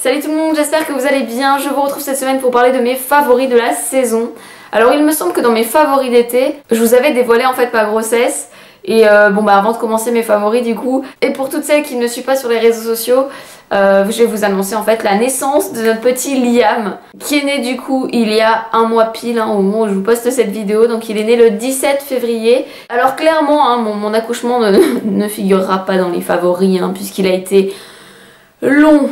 Salut tout le monde, j'espère que vous allez bien. Je vous retrouve cette semaine pour parler de mes favoris de la saison. Alors il me semble que dans mes favoris d'été, je vous avais dévoilé en fait ma grossesse. Et avant de commencer mes favoris du coup, et pour toutes celles qui ne me suivent pas sur les réseaux sociaux, je vais vous annoncer en fait la naissance de notre petit Liam, qui est né du coup il y a un mois pile au moment où je vous poste cette vidéo. Donc il est né le 17 février. Alors clairement mon accouchement ne figurera pas dans les favoris puisqu'il a été long,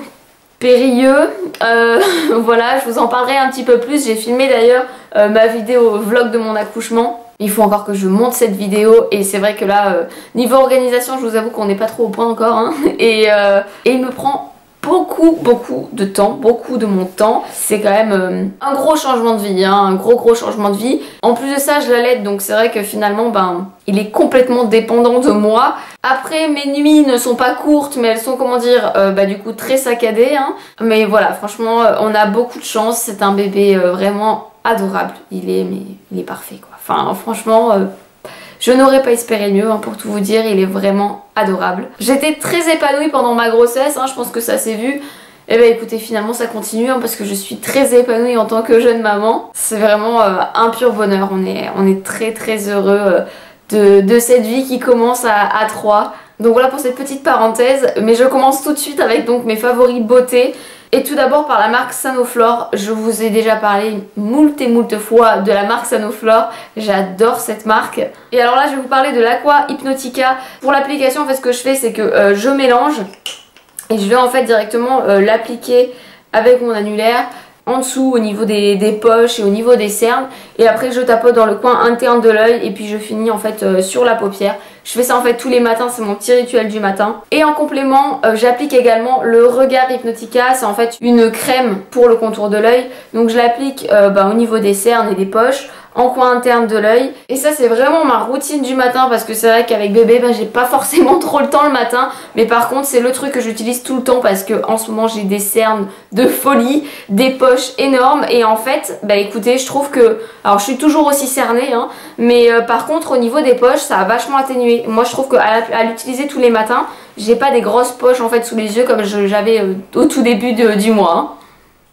périlleux. Voilà, je vous en parlerai un petit peu plus. J'ai filmé d'ailleurs ma vidéo vlog de mon accouchement. Il faut encore que je monte cette vidéo et c'est vrai que là, niveau organisation, je vous avoue qu'on n'est pas trop au point encore. Et il me prend beaucoup de temps, beaucoup de mon temps. C'est quand même un gros changement de vie, un gros changement de vie. En plus de ça, je l'allaite, donc c'est vrai que finalement, il est complètement dépendant de moi. Après, mes nuits ne sont pas courtes, mais elles sont, comment dire, du coup très saccadées. Mais voilà, franchement, on a beaucoup de chance. C'est un bébé vraiment adorable. Il est parfait, quoi. Enfin, franchement, je n'aurais pas espéré mieux, pour tout vous dire. Il est vraiment adorable. J'étais très épanouie pendant ma grossesse, je pense que ça s'est vu. Et écoutez, finalement ça continue parce que je suis très épanouie en tant que jeune maman. C'est vraiment un pur bonheur. On est très heureux de cette vie qui commence à 3. Donc voilà pour cette petite parenthèse. Mais je commence tout de suite avec donc mes favoris beauté. Et tout d'abord par la marque Sanoflore. Je vous ai déjà parlé moult fois de la marque Sanoflore. J'adore cette marque. Et alors là je vais vous parler de l'Aqua Hypnotica. Pour l'application en fait ce que je fais c'est que je mélange. Et je vais en fait directement l'appliquer avec mon annulaire. En dessous au niveau des poches et au niveau des cernes. Et après je tapote dans le coin interne de l'œil. Et puis je finis en fait sur la paupière. Je fais ça en fait tous les matins, c'est mon petit rituel du matin. Et en complément, j'applique également le Regard Hypnotica. C'est en fait une crème pour le contour de l'œil. Donc je l'applique au niveau des cernes et des poches, en coin interne de l'œil. Et ça c'est vraiment ma routine du matin parce que c'est vrai qu'avec bébé j'ai pas forcément trop le temps le matin. Mais par contre c'est le truc que j'utilise tout le temps parce que en ce moment j'ai des cernes de folie, des poches énormes. Et en fait, écoutez, je trouve que... Alors je suis toujours aussi cernée mais par contre au niveau des poches ça a vachement atténué. Moi je trouve qu'à l'utiliser tous les matins, j'ai pas des grosses poches en fait sous les yeux comme j'avais au tout début du mois.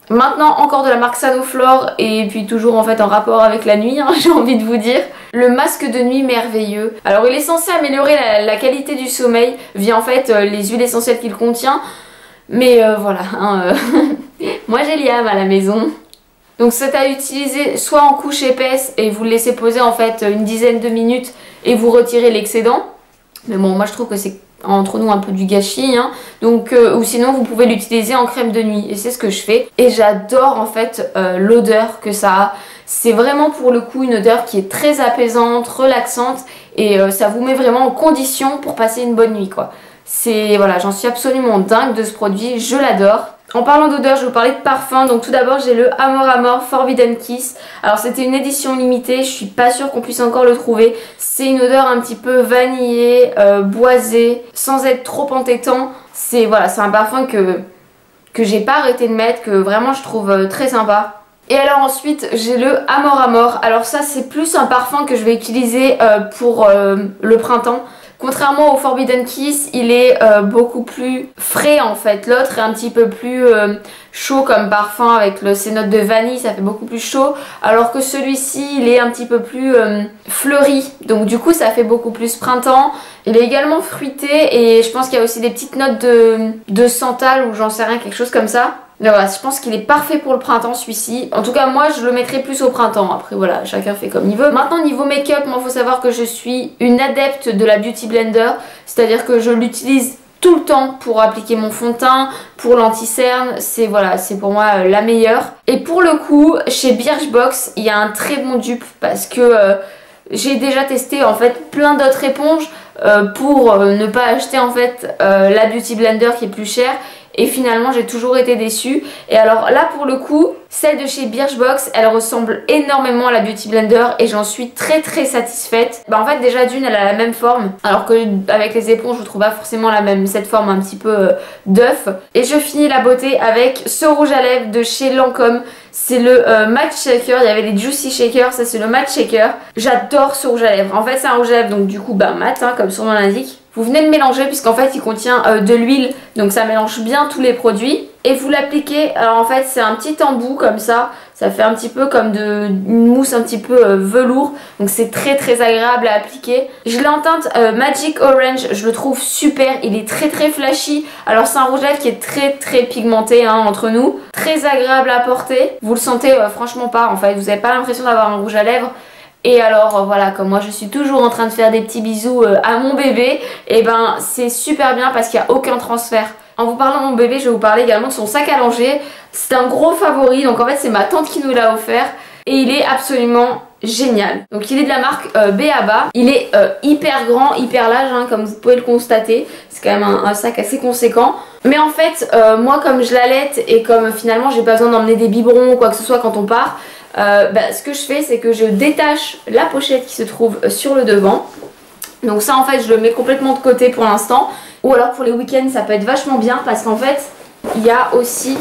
Maintenant encore de la marque Sanoflore et puis toujours en fait en rapport avec la nuit, j'ai envie de vous dire. Le masque de nuit merveilleux. Alors il est censé améliorer la qualité du sommeil via en fait les huiles essentielles qu'il contient. Mais voilà, moi j'ai Liam à la maison. Donc c'est à utiliser soit en couche épaisse et vous le laissez poser en fait une dizaine de minutes et vous retirez l'excédent. Mais bon, moi je trouve que c'est entre nous un peu du gâchis donc ou sinon vous pouvez l'utiliser en crème de nuit et c'est ce que je fais. Et j'adore en fait l'odeur que ça a. C'est vraiment pour le coup une odeur qui est très apaisante, relaxante et ça vous met vraiment en condition pour passer une bonne nuit quoi. C'est voilà, j'en suis absolument dingue de ce produit, je l'adore. En parlant d'odeur, je vais vous parler de parfum. Donc tout d'abord j'ai le Amor Amor Forbidden Kiss. Alors c'était une édition limitée, je suis pas sûre qu'on puisse encore le trouver. C'est une odeur un petit peu vanillée, boisée, sans être trop entêtant. C'est voilà, c'est un parfum que j'ai pas arrêté de mettre, que vraiment je trouve très sympa. Et alors ensuite j'ai le Amor Amor. Alors ça c'est plus un parfum que je vais utiliser pour le printemps. Contrairement au Forbidden Kiss, il est beaucoup plus frais en fait. L'autre est un petit peu plus chaud comme parfum avec ces notes de vanille, ça fait beaucoup plus chaud. Alors que celui-ci, il est un petit peu plus fleuri. Donc du coup, ça fait beaucoup plus printemps. Il est également fruité et je pense qu'il y a aussi des petites notes de santal ou j'en sais rien, quelque chose comme ça. Mais voilà, je pense qu'il est parfait pour le printemps celui-ci. En tout cas moi je le mettrai plus au printemps. Après voilà, chacun fait comme il veut. Maintenant niveau make-up, moi il faut savoir que je suis une adepte de la Beauty Blender. C'est-à-dire que je l'utilise tout le temps pour appliquer mon fond de teint, pour l'anti-cerne. C'est voilà, c'est pour moi la meilleure. Et pour le coup, chez Birchbox, il y a un très bon dupe parce que j'ai déjà testé en fait plein d'autres éponges pour ne pas acheter en fait la Beauty Blender qui est plus chère. Et finalement j'ai toujours été déçue. Et alors là pour le coup, celle de chez Birchbox, elle ressemble énormément à la Beauty Blender et j'en suis très satisfaite. En fait déjà d'une elle a la même forme, alors que avec les éponges je trouve pas forcément cette forme un petit peu d'œuf. Et je finis la beauté avec ce rouge à lèvres de chez Lancôme. C'est le Matte Shaker, il y avait les Juicy Shakers, ça c'est le Matte Shaker. J'adore ce rouge à lèvres. En fait c'est un rouge à lèvres donc du coup mat comme son nom l'indique. Vous venez de mélanger puisqu'en fait il contient de l'huile, donc ça mélange bien tous les produits. et vous l'appliquez. Alors en fait c'est un petit embout comme ça fait un petit peu comme une mousse un petit peu velours, donc c'est très très agréable à appliquer. Je l'ai en teinte Magic Orange, je le trouve super, il est très très flashy. Alors c'est un rouge à lèvres qui est très très pigmenté hein, entre nous, très agréable à porter. Vous le sentez franchement pas en fait, vous n'avez pas l'impression d'avoir un rouge à lèvres. Et alors voilà, comme moi je suis toujours en train de faire des petits bisous à mon bébé, et ben c'est super bien parce qu'il n'y a aucun transfert. En vous parlant de mon bébé, je vais vous parler également de son sac à langer. C'est un gros favori, donc en fait c'est ma tante qui nous l'a offert et il est absolument génial. Donc il est de la marque B.A.B.A. Il est hyper grand, hyper large hein, comme vous pouvez le constater. C'est quand même un sac assez conséquent. Mais en fait, moi comme je l'allaite et comme finalement j'ai pas besoin d'emmener des biberons ou quoi que ce soit quand on part, ce que je fais c'est que je détache la pochette qui se trouve sur le devant. Donc ça en fait je le mets complètement de côté pour l'instant. Ou alors pour les week-ends ça peut être vachement bien parce qu'en fait il y a aussi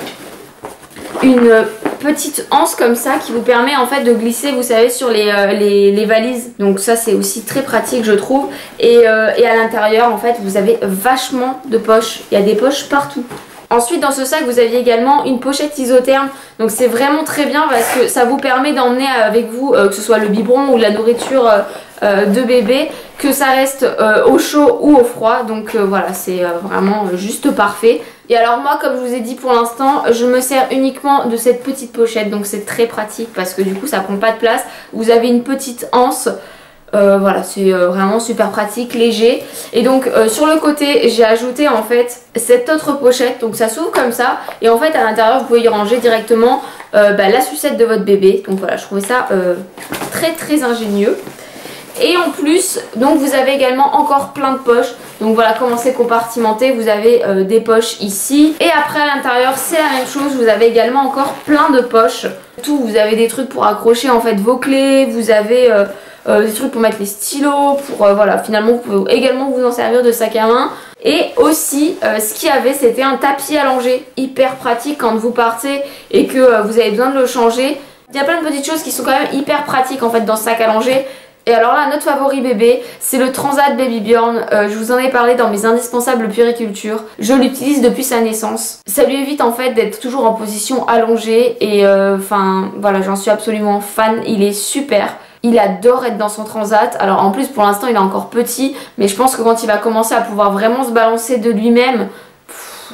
une petite anse comme ça qui vous permet en fait de glisser vous savez sur les valises. Donc ça c'est aussi très pratique je trouve. Et à l'intérieur en fait vous avez vachement de poches. Il y a des poches partout. Ensuite dans ce sac vous aviez également une pochette isotherme, donc c'est vraiment très bien parce que ça vous permet d'emmener avec vous que ce soit le biberon ou la nourriture de bébé, que ça reste au chaud ou au froid, donc voilà c'est vraiment juste parfait. Et alors moi comme je vous ai dit pour l'instant je me sers uniquement de cette petite pochette, donc c'est très pratique parce que du coup ça prend pas de place, vous avez une petite anse. Voilà c'est vraiment super pratique, léger. Et donc sur le côté j'ai ajouté en fait cette autre pochette, donc ça s'ouvre comme ça et en fait à l'intérieur vous pouvez y ranger directement la sucette de votre bébé. Donc voilà je trouvais ça très très ingénieux. Et en plus donc vous avez également encore plein de poches. Donc voilà comment c'est compartimenté, vous avez des poches ici. Et après à l'intérieur c'est la même chose, vous avez également encore plein de poches. Tout, vous avez des trucs pour accrocher en fait vos clés, vous avez des trucs pour mettre les stylos, pour voilà finalement vous pouvez également vous en servir de sac à main. Et aussi ce qu'il y avait c'était un tapis allongé, hyper pratique quand vous partez et que vous avez besoin de le changer. Il y a plein de petites choses qui sont quand même hyper pratiques en fait dans ce sac à langer. Et alors là, notre favori bébé, c'est le Transat Baby Bjorn. Je vous en ai parlé dans mes indispensables puériculture. Je l'utilise depuis sa naissance. Ça lui évite en fait d'être toujours en position allongée et enfin voilà, j'en suis absolument fan. Il est super. Il adore être dans son Transat. Alors en plus pour l'instant il est encore petit, mais je pense que quand il va commencer à pouvoir vraiment se balancer de lui-même,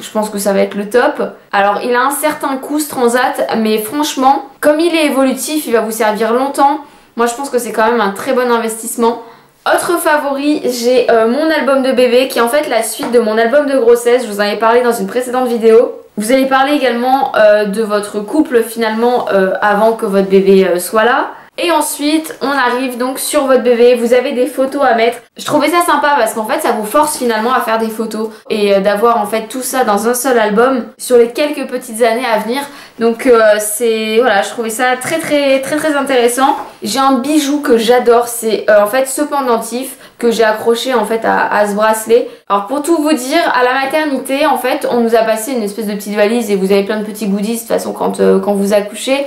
je pense que ça va être le top. Alors il a un certain coût ce Transat, mais franchement, comme il est évolutif, il va vous servir longtemps. Moi je pense que c'est quand même un très bon investissement. Autre favori, j'ai mon album de bébé qui est en fait la suite de mon album de grossesse. Je vous en ai parlé dans une précédente vidéo. Vous allez parler également de votre couple finalement avant que votre bébé soit là. Et ensuite on arrive donc sur votre bébé, vous avez des photos à mettre. Je trouvais ça sympa parce qu'en fait ça vous force finalement à faire des photos et d'avoir en fait tout ça dans un seul album sur les quelques petites années à venir. Donc c'est voilà, je trouvais ça très intéressant. J'ai un bijou que j'adore, c'est en fait ce pendentif que j'ai accroché en fait à ce bracelet. Alors pour tout vous dire, à la maternité en fait on nous a passé une espèce de petite valise et vous avez plein de petits goodies de toute façon quand vous accouchez.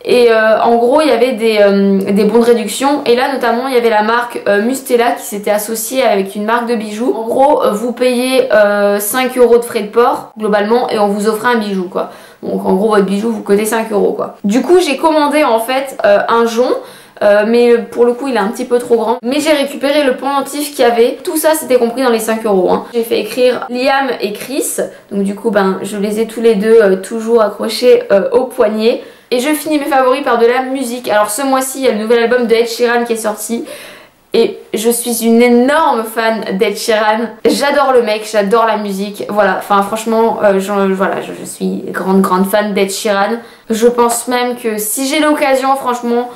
Et en gros il y avait des bons de réduction et là notamment il y avait la marque Mustela qui s'était associée avec une marque de bijoux. En gros vous payez 5 € de frais de port globalement et on vous offre un bijou quoi. Donc en gros votre bijou vous coûtez 5 € quoi. Du coup j'ai commandé en fait un jonc. Mais pour le coup il est un petit peu trop grand. Mais j'ai récupéré le pendentif qu'il y avait. Tout ça c'était compris dans les 5 €. Hein. J'ai fait écrire Liam et Chris. Donc du coup ben je les ai tous les deux toujours accrochés au poignet. Et je finis mes favoris par de la musique. Alors ce mois-ci il y a le nouvel album de Ed Sheeran qui est sorti. Et je suis une énorme fan d'Ed Sheeran. J'adore le mec, j'adore la musique. Voilà, enfin franchement, je suis grande fan d'Ed Sheeran. Je pense même que si j'ai l'occasion, franchement,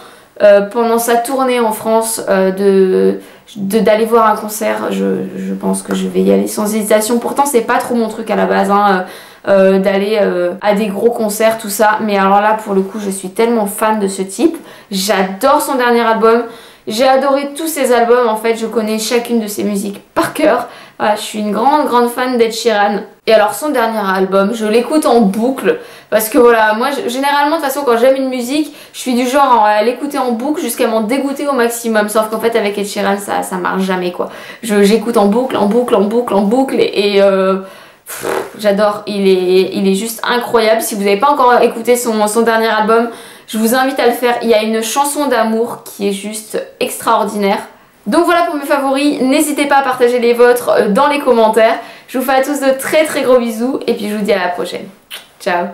pendant sa tournée en France, d'aller voir un concert, je pense que je vais y aller sans hésitation. Pourtant c'est pas trop mon truc à la base, hein, d'aller à des gros concerts, tout ça. Mais alors là, pour le coup, je suis tellement fan de ce type. J'adore son dernier album. J'ai adoré tous ses albums, en fait, je connais chacune de ses musiques par cœur. Voilà, je suis une grande fan d'Ed Sheeran. Et alors son dernier album, je l'écoute en boucle parce que voilà, moi généralement de toute façon quand j'aime une musique, je suis du genre à l'écouter en boucle jusqu'à m'en dégoûter au maximum. Sauf qu'en fait avec Ed Sheeran ça marche jamais quoi. J'écoute en boucle et J'adore, il est juste incroyable. Si vous n'avez pas encore écouté son dernier album, je vous invite à le faire. Il y a une chanson d'amour qui est juste extraordinaire. Donc voilà pour mes favoris, n'hésitez pas à partager les vôtres dans les commentaires. Je vous fais à tous de très très gros bisous et puis je vous dis à la prochaine. Ciao.